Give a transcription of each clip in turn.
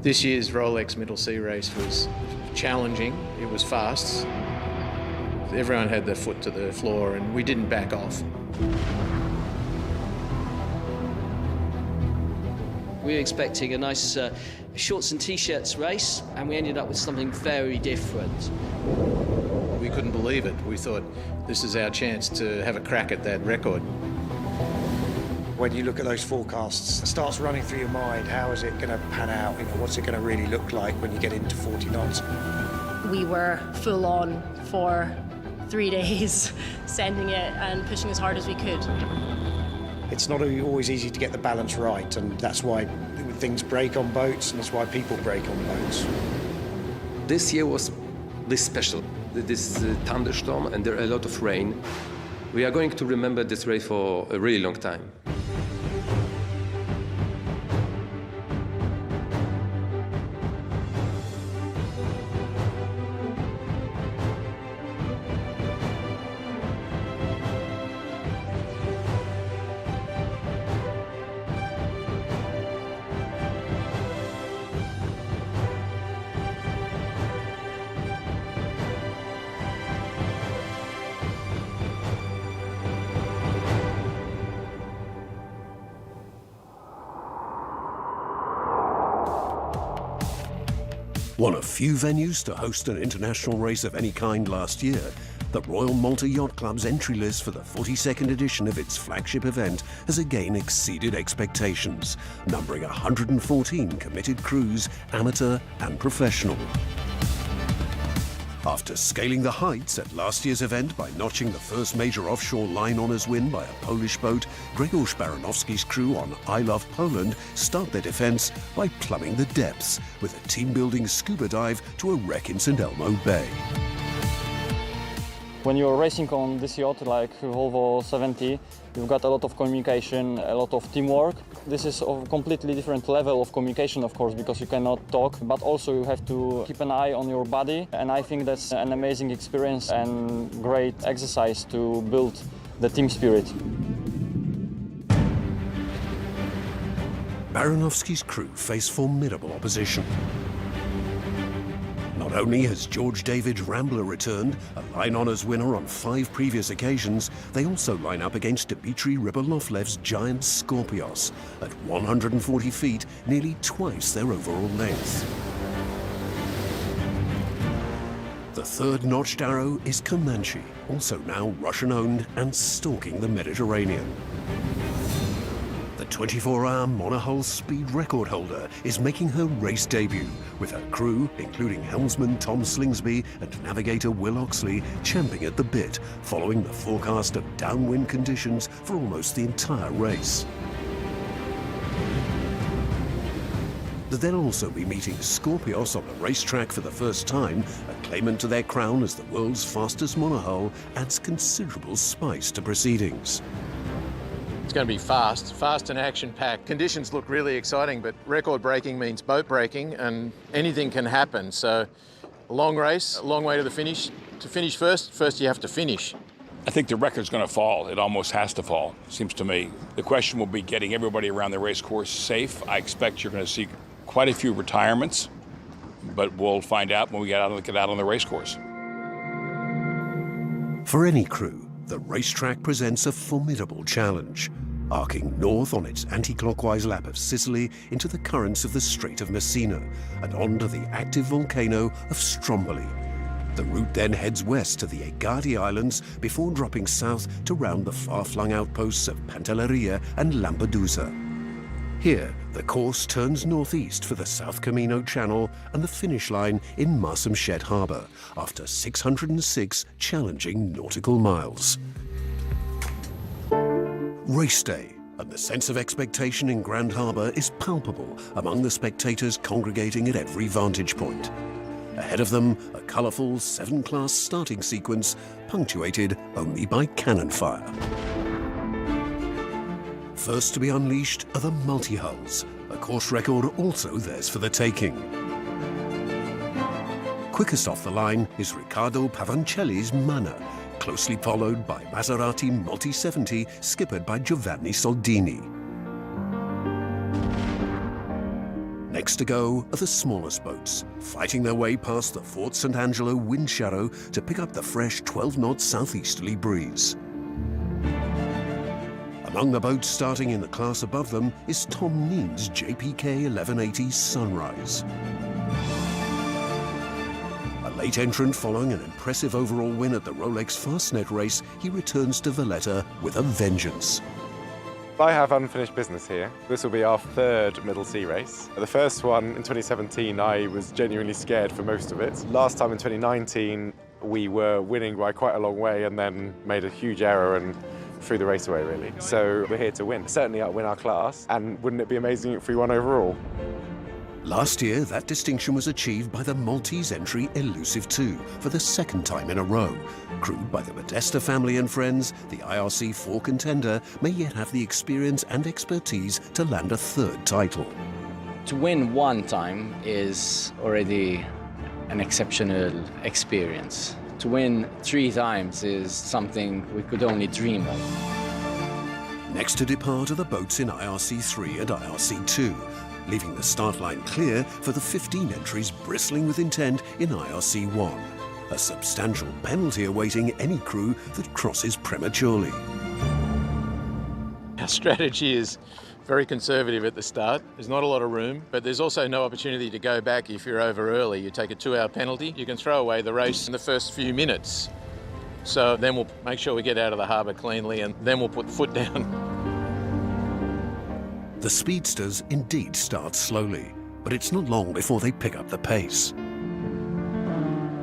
This year's Rolex Middle Sea Race was challenging, it was fast. Everyone had their foot to the floor and we didn't back off. We were expecting a nice shorts and t-shirts race, and we ended up with something very different. We couldn't believe it. We thought this is our chance to have a crack at that record. When you look at those forecasts, it starts running through your mind, how is it going to pan out? You know, what's it going to really look like when you get into 40 knots? We were full on for 3 days, sending it and pushing as hard as we could. It's not always easy to get the balance right, and that's why things break on boats, and that's why people break on boats. This year was this special. This thunderstorm, and there are a lot of rain. We are going to remember this race for a really long time. One of few venues to host an international race of any kind last year, the Royal Malta Yacht Club's entry list for the 42nd edition of its flagship event has again exceeded expectations, numbering 114 committed crews, amateur and professional. After scaling the heights at last year's event by notching the first major offshore line honours win by a Polish boat, Grzegorz Baranowski's crew on I Love Poland start their defence by plumbing the depths with a team-building scuba dive to a wreck in St Elmo Bay. When you're racing on this yacht like Volvo 70, you've got a lot of communication, a lot of teamwork. This is a completely different level of communication, of course, because you cannot talk, but also you have to keep an eye on your body. And I think that's an amazing experience and great exercise to build the team spirit. Baranowski's crew face formidable opposition. Not only has George David's Rambler returned, a line honours winner on 5 previous occasions, they also line up against Dmitry Rybolovlev's giant Scorpios at 140 feet, nearly twice their overall length. The third notched arrow is Comanche, also now Russian-owned and stalking the Mediterranean. The 24-hour monohull speed record holder is making her race debut, with her crew, including helmsman Tom Slingsby and navigator Will Oxley, champing at the bit, following the forecast of downwind conditions for almost the entire race. They'll also be meeting Scorpios on the racetrack for the first time. A claimant to their crown as the world's fastest monohull adds considerable spice to proceedings. It's going to be fast and action-packed. Conditions look really exciting, but record breaking means boat breaking and anything can happen. So a long race, a long way to the finish. To finish first you have to finish. I think the record's going to fall. It almost has to fall, seems to me. The question will be getting everybody around the race course safe. I expect you're going to see quite a few retirements, but we'll find out when we get out on the race course. For any crew, the racetrack presents a formidable challenge, arcing north on its anti-clockwise lap of Sicily into the currents of the Strait of Messina and onto the active volcano of Stromboli. The route then heads west to the Egadi Islands before dropping south to round the far-flung outposts of Pantelleria and Lampedusa. Here, the course turns northeast for the South Camino Channel and the finish line in Marsamxett Harbour after 606 challenging nautical miles. Race day, and the sense of expectation in Grand Harbour is palpable among the spectators congregating at every vantage point. Ahead of them, a colourful 7-class starting sequence punctuated only by cannon fire. First to be unleashed are the multi-hulls, a course record also theirs for the taking. Quickest off the line is Riccardo Pavancelli's Mana, closely followed by Maserati Multi-70, skippered by Giovanni Soldini. Next to go are the smallest boats, fighting their way past the Fort St. Angelo wind shadow to pick up the fresh 12-knot southeasterly breeze. Among the boats starting in the class above them is Tom Neen's JPK 1180 Sunrise. A late entrant following an impressive overall win at the Rolex Fastnet race, he returns to Valletta with a vengeance. I have unfinished business here. This will be our third Middle Sea Race. The first one in 2017, I was genuinely scared for most of it. Last time in 2019, we were winning by quite a long way and then made a huge error and threw the race away, really. So we're here to win. Certainly outwin our class, and wouldn't it be amazing if we won overall? Last year, that distinction was achieved by the Maltese entry Elusive 2 for the second time in a row. Crewed by the Modesta family and friends, the IRC 4 contender may yet have the experience and expertise to land a third title. To win one time is already an exceptional experience. To win 3 times is something we could only dream of. Next to depart are the boats in IRC 3 and IRC 2. Leaving the start line clear for the 15 entries bristling with intent in IRC 1. A substantial penalty awaiting any crew that crosses prematurely. Our strategy is very conservative at the start. There's not a lot of room, but there's also no opportunity to go back if you're over early. You take a 2-hour penalty, you can throw away the race in the first few minutes. So then we'll make sure we get out of the harbour cleanly and then we'll put the foot down. The speedsters indeed start slowly, but it's not long before they pick up the pace.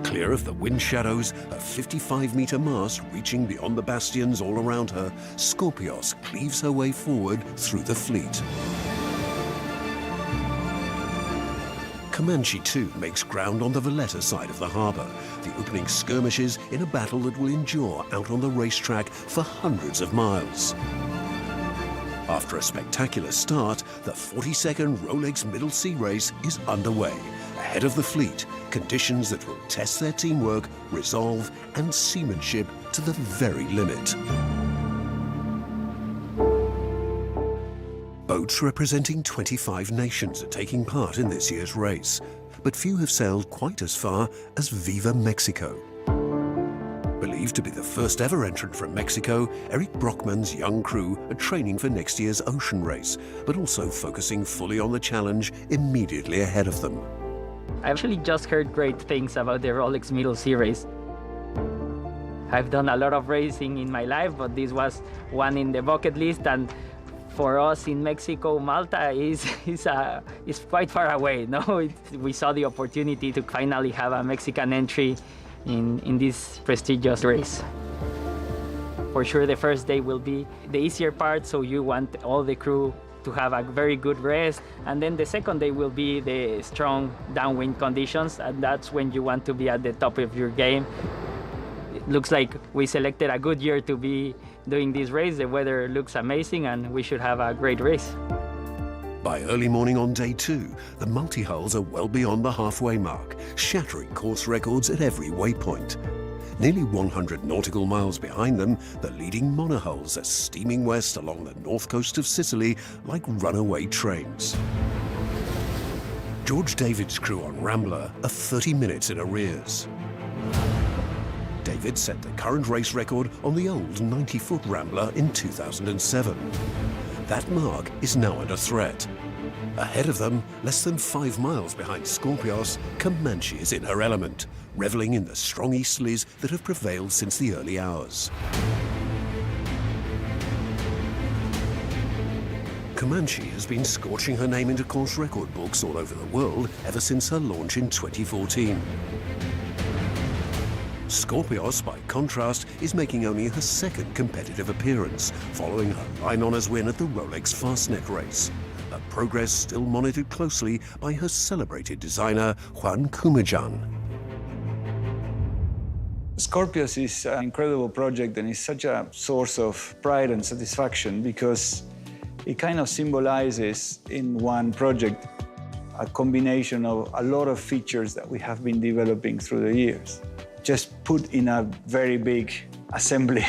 Clear of the wind shadows, a 55-metre mast reaching beyond the bastions all around her, Scorpios cleaves her way forward through the fleet. Comanche too makes ground on the Valletta side of the harbour, the opening skirmishes in a battle that will endure out on the racetrack for hundreds of miles. After a spectacular start, the 42nd Rolex Middle Sea Race is underway, ahead of the fleet, conditions that will test their teamwork, resolve and seamanship to the very limit. Boats representing 25 nations are taking part in this year's race, but few have sailed quite as far as Viva Mexico. Believed to be the first ever entrant from Mexico, Eric Brockman's young crew are training for next year's ocean race, but also focusing fully on the challenge immediately ahead of them. I actually just heard great things about the Rolex Middle Sea Race. I've done a lot of racing in my life, but this was one in the bucket list, and for us in Mexico, Malta is quite far away. No, we saw the opportunity to finally have a Mexican entry in this prestigious race. For sure, the first day will be the easier part, so you want all the crew to have a very good rest, and then the second day will be the strong downwind conditions, and that's when you want to be at the top of your game. It looks like we selected a good year to be doing this race. The weather looks amazing, and we should have a great race. By early morning on day 2, the multi-hulls are well beyond the halfway mark, shattering course records at every waypoint. Nearly 100 nautical miles behind them, the leading monohulls are steaming west along the north coast of Sicily like runaway trains. George David's crew on Rambler are 30 minutes in arrears. David set the current race record on the old 90-foot Rambler in 2007. That mark is now under threat. Ahead of them, less than 5 miles behind Scorpios, Comanche is in her element, reveling in the strong easterlies that have prevailed since the early hours. Comanche has been scorching her name into course record books all over the world ever since her launch in 2014. Scorpios, by contrast, is making only her second competitive appearance, following her line honours win at the Rolex Fastnet race. Her progress still monitored closely by her celebrated designer, Juan Kumajan. Scorpios is an incredible project, and it's such a source of pride and satisfaction because it kind of symbolizes in one project a combination of a lot of features that we have been developing through the years, just put in a very big assembly.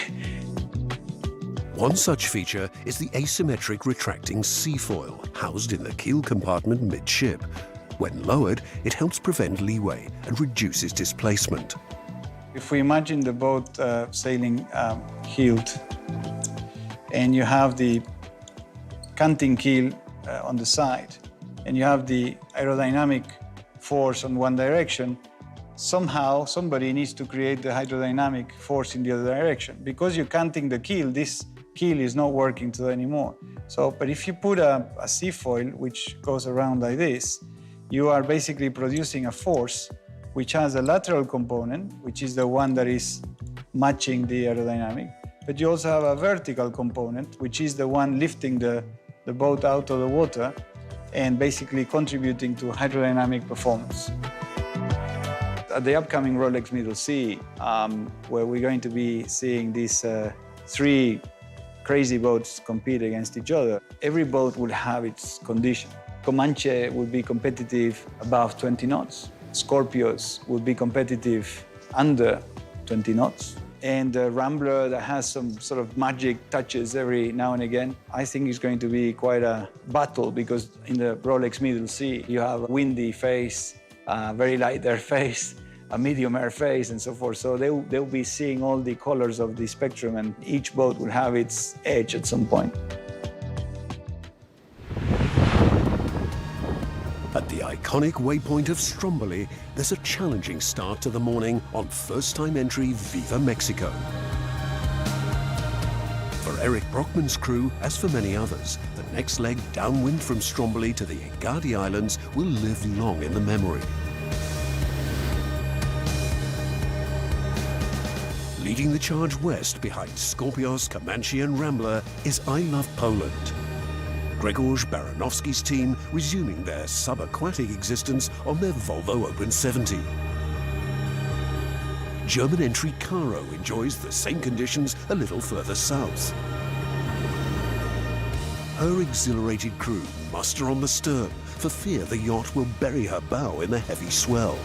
One such feature is the asymmetric retracting seafoil housed in the keel compartment midship. When lowered, it helps prevent leeway and reduces displacement. If we imagine the boat sailing heeled, and you have the canting keel on the side, and you have the aerodynamic force on one direction, somehow somebody needs to create the hydrodynamic force in the other direction. Because you're canting the keel, this keel is not working anymore. But if you put a seafoil which goes around like this, you are basically producing a force which has a lateral component, which is the one that is matching the aerodynamic, but you also have a vertical component, which is the one lifting the boat out of the water and basically contributing to hydrodynamic performance. At the upcoming Rolex Middle Sea, where we're going to be seeing these three crazy boats compete against each other, every boat will have its condition. Comanche will be competitive above 20 knots. Scorpios will be competitive under 20 knots. And the Rambler that has some sort of magic touches every now and again, I think is going to be quite a battle, because in the Rolex Middle Sea, you have a windy phase, a very light air phase, a medium air phase, and so forth. So they'll be seeing all the colors of the spectrum, and each boat will have its edge at some point. At the iconic waypoint of Stromboli, there's a challenging start to the morning on first-time entry Viva Mexico. For Eric Brockman's crew, as for many others, the next leg downwind from Stromboli to the Egadi Islands will live long in the memory. Leading the charge west behind Scorpios, Comanche and Rambler is I Love Poland. Grzegorz Baranowski's team resuming their subaquatic existence on their Volvo Open 70. German entry Caro enjoys the same conditions a little further south. Her exhilarated crew muster on the stern for fear the yacht will bury her bow in the heavy swell.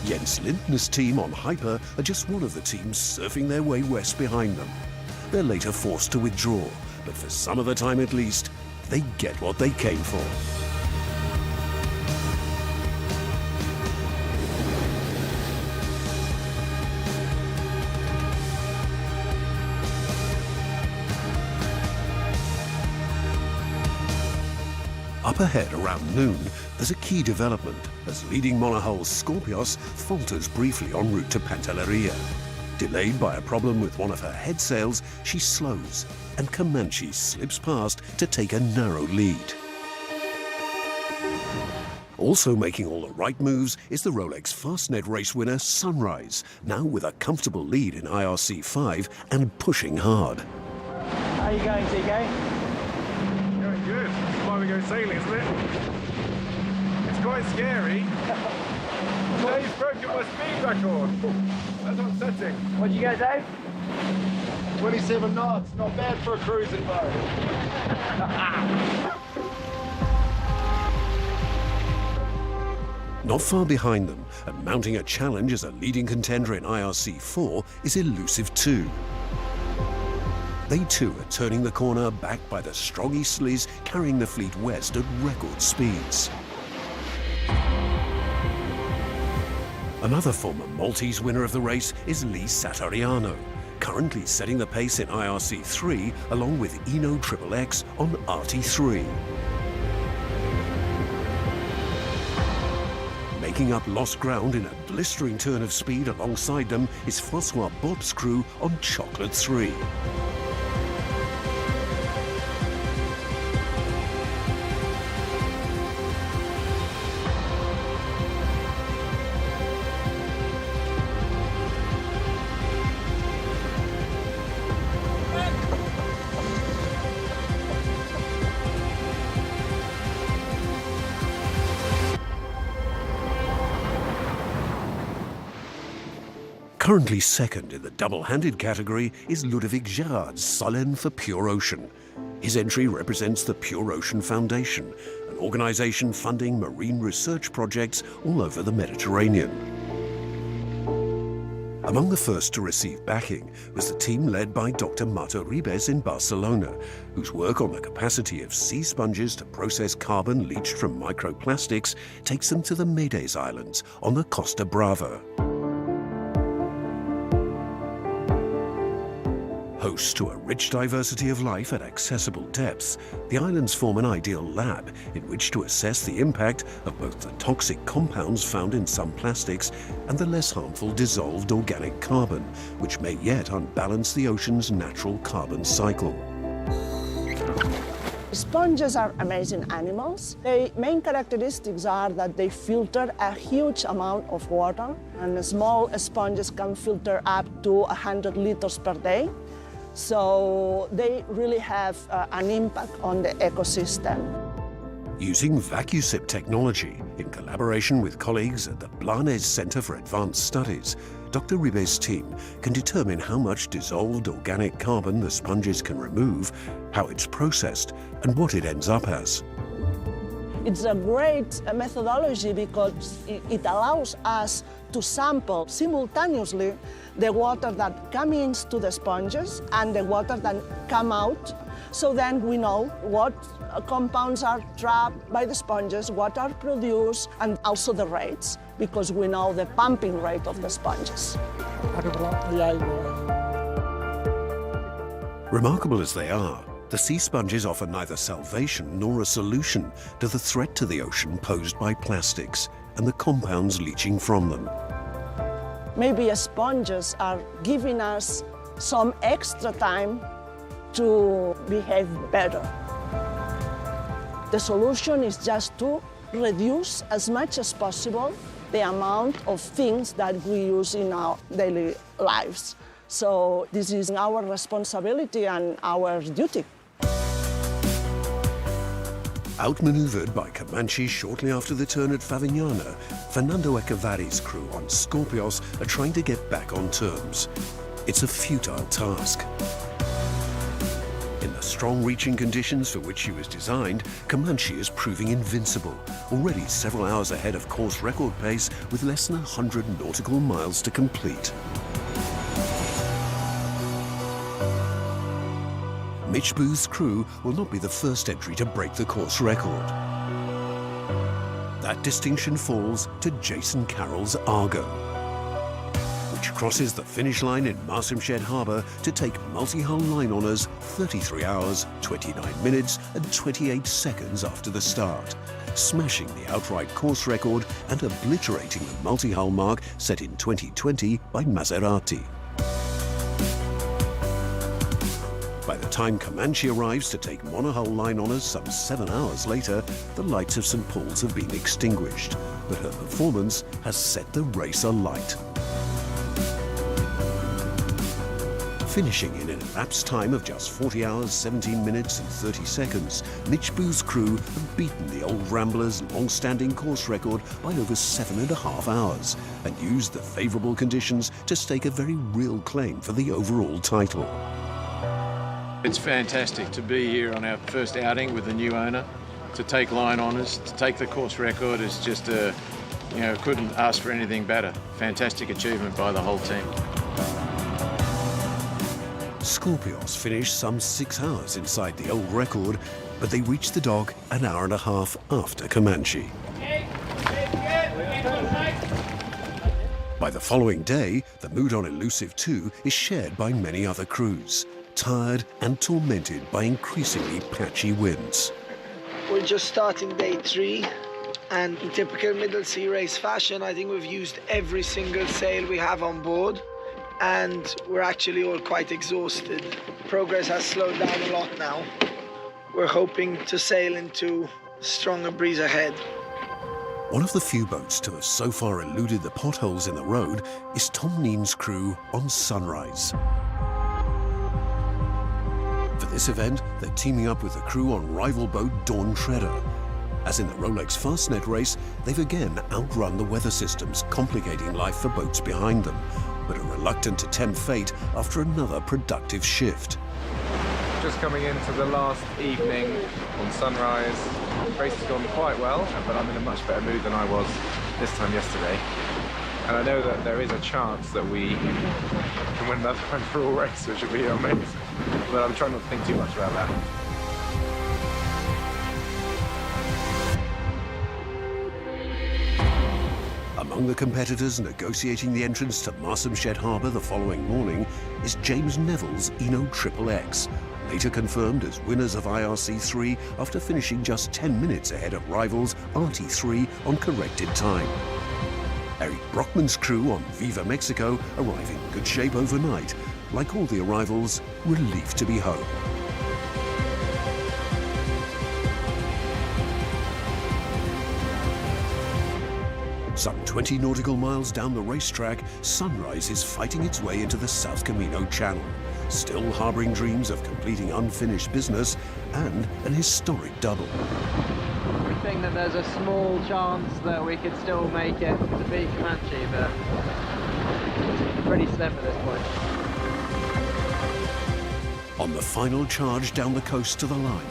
Jens Lindner's team on Hyper are just one of the teams surfing their way west behind them. They're later forced to withdraw, but for some of the time at least, they get what they came for. Up ahead around noon, there's a key development as leading monohull Scorpios falters briefly en route to Pantelleria. Delayed by a problem with one of her head sails, she slows, and Comanche slips past to take a narrow lead. Also making all the right moves is the Rolex Fastnet race winner Sunrise, now with a comfortable lead in IRC 5 and pushing hard. How are you going, TK? Going good. That's why we go sailing, isn't it? It's quite scary. Dave's broken my speed record. That's upsetting. What'd you go, Dave? 27 knots. Not bad for a cruising boat. Not far behind them, and mounting a challenge as a leading contender in IRC 4, is Elusive 2. They too are turning the corner, backed by the strong easterlies carrying the fleet west at record speeds. Another former Maltese winner of the race is Lee Satariano, currently setting the pace in IRC 3 along with Eno XXX on RT3. Making up lost ground in a blistering turn of speed alongside them is Francois Bob's crew on Chocolate 3. Currently second in the double-handed category is Ludovic Gerard's Solène for Pure Ocean. His entry represents the Pure Ocean Foundation, an organisation funding marine research projects all over the Mediterranean. Among the first to receive backing was the team led by Dr. Marta Ribes in Barcelona, whose work on the capacity of sea sponges to process carbon leached from microplastics takes them to the Medes Islands on the Costa Brava. Host to a rich diversity of life at accessible depths, the islands form an ideal lab in which to assess the impact of both the toxic compounds found in some plastics and the less harmful dissolved organic carbon, which may yet unbalance the ocean's natural carbon cycle. Sponges are amazing animals. Their main characteristics are that they filter a huge amount of water, and small sponges can filter up to 100 liters per day. So they really have an impact on the ecosystem. Using VacuSip technology, in collaboration with colleagues at the Blanes Center for Advanced Studies, Dr. Ribes' team can determine how much dissolved organic carbon the sponges can remove, how it's processed, and what it ends up as. It's a great methodology because it allows us to sample simultaneously the water that comes into the sponges and the water that come out. So then we know what compounds are trapped by the sponges, what are produced, and also the rates, because we know the pumping rate of the sponges. Remarkable as they are, the sea sponges offer neither salvation nor a solution to the threat to the ocean posed by plastics and the compounds leaching from them. Maybe sponges are giving us some extra time to behave better. The solution is just to reduce as much as possible the amount of things that we use in our daily lives. So this is our responsibility and our duty. Outmaneuvered by Comanche shortly after the turn at Favignana, Fernando Echevari's crew on Scorpios are trying to get back on terms. It's a futile task. In the strong reaching conditions for which she was designed, Comanche is proving invincible, already several hours ahead of course record pace with less than 100 nautical miles to complete. Mitch Booth's crew will not be the first entry to break the course record. That distinction falls to Jason Carroll's Argo, which crosses the finish line in Marsamxhead Harbour to take multi-hull line honours 33 hours, 29 minutes and 28 seconds after the start, smashing the outright course record and obliterating the multi-hull mark set in 2020 by Maserati. By the time Comanche arrives to take monohull line honours some 7 hours later, the lights of St Paul's have been extinguished, but her performance has set the race alight. Finishing in an elapsed time of just 40 hours, 17 minutes and 30 seconds, Mitch Booth's crew have beaten the Old Rambler's long-standing course record by over 7.5 hours and used the favourable conditions to stake a very real claim for the overall title. It's fantastic to be here on our first outing with the new owner, to take line honours, to take the course record is just couldn't ask for anything better. Fantastic achievement by the whole team. Scorpios finished some 6 hours inside the old record, but they reached the dock an hour and a half after Comanche. By the following day, the mood on Elusive 2 is shared by many other crews, tired and tormented by increasingly patchy winds. We're just starting day 3, and in typical Middle Sea Race fashion, I think we've used every single sail we have on board, and we're actually all quite exhausted. Progress has slowed down a lot now. We're hoping to sail into a stronger breeze ahead. One of the few boats to have so far eluded the potholes in the road is Tom Neen's crew on Sunrise. For this event, they're teaming up with the crew on rival boat Dawn Treader. As in the Rolex Fastnet race, they've again outrun the weather systems, complicating life for boats behind them, but are reluctant to tempt fate after another productive shift. Just coming into the last evening on Sunrise. The race has gone quite well, but I'm in a much better mood than I was this time yesterday. And I know that there is a chance that we can win another overall race, which would be amazing. But I'm trying not to think too much about that. Among the competitors negotiating the entrance to Marsamxett Harbour the following morning is James Neville's Eno XXX, later confirmed as winners of IRC3 after finishing just 10 minutes ahead of rivals RT3 on corrected time. Eric Brockman's crew on Viva Mexico arrive in good shape overnight. Like all the arrivals, relieved to be home. Some 20 nautical miles down the racetrack, Sunrise is fighting its way into the South Camino Channel, still harbouring dreams of completing unfinished business and an historic double. We think that there's a small chance that we could still make it to beat Comanche, but it's pretty slim at this point. On the final charge down the coast to the line,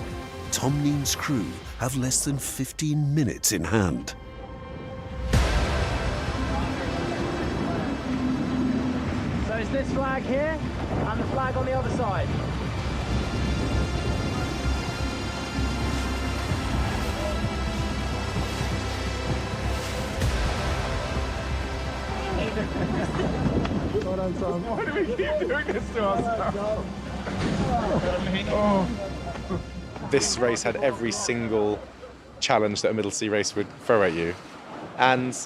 Tom Neen's crew have less than 15 minutes in hand. So it's this flag here and the flag on the other side. Well done, Tom. Why do we keep doing this to ourselves? Oh. This race had every single challenge that a Middle Sea race would throw at you. And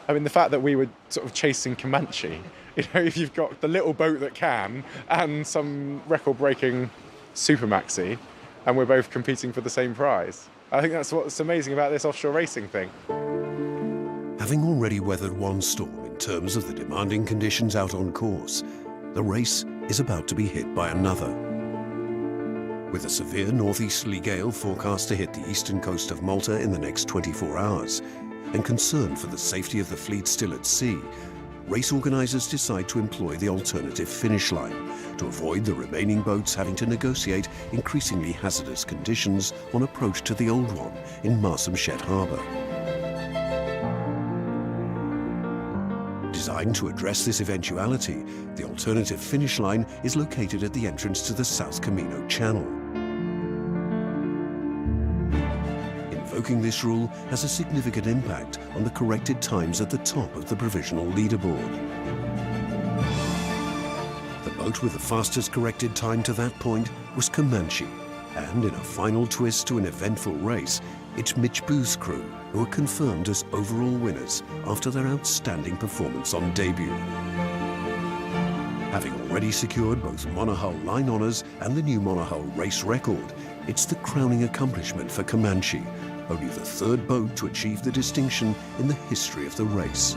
I mean, the fact that we were sort of chasing Comanche, you know, if you've got the little boat that can and some record-breaking super maxi, and we're both competing for the same prize. I think that's what's amazing about this offshore racing thing. Having already weathered one storm in terms of the demanding conditions out on course, the race is about to be hit by another. With a severe northeasterly gale forecast to hit the eastern coast of Malta in the next 24 hours, and concern for the safety of the fleet still at sea, race organisers decide to employ the alternative finish line to avoid the remaining boats having to negotiate increasingly hazardous conditions on approach to the old one in Marsamxett Harbour. Designed to address this eventuality, the alternative finish line is located at the entrance to the South Camino Channel. Invoking this rule has a significant impact on the corrected times at the top of the provisional leaderboard. The boat with the fastest corrected time to that point was Comanche, and in a final twist to an eventful race, it's Mitch Booth's crew who are confirmed as overall winners after their outstanding performance on debut. Having already secured both monohull line honours and the new monohull race record, it's the crowning accomplishment for Comanche, only the third boat to achieve the distinction in the history of the race.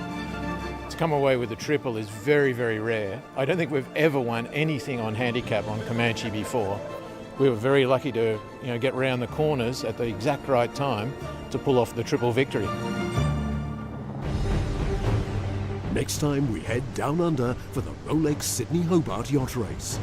To come away with a triple is very, very rare. I don't think we've ever won anything on handicap on Comanche before. We were very lucky to, get round the corners at the exact right time to pull off the triple victory. Next time we head down under for the Rolex Sydney Hobart Yacht Race.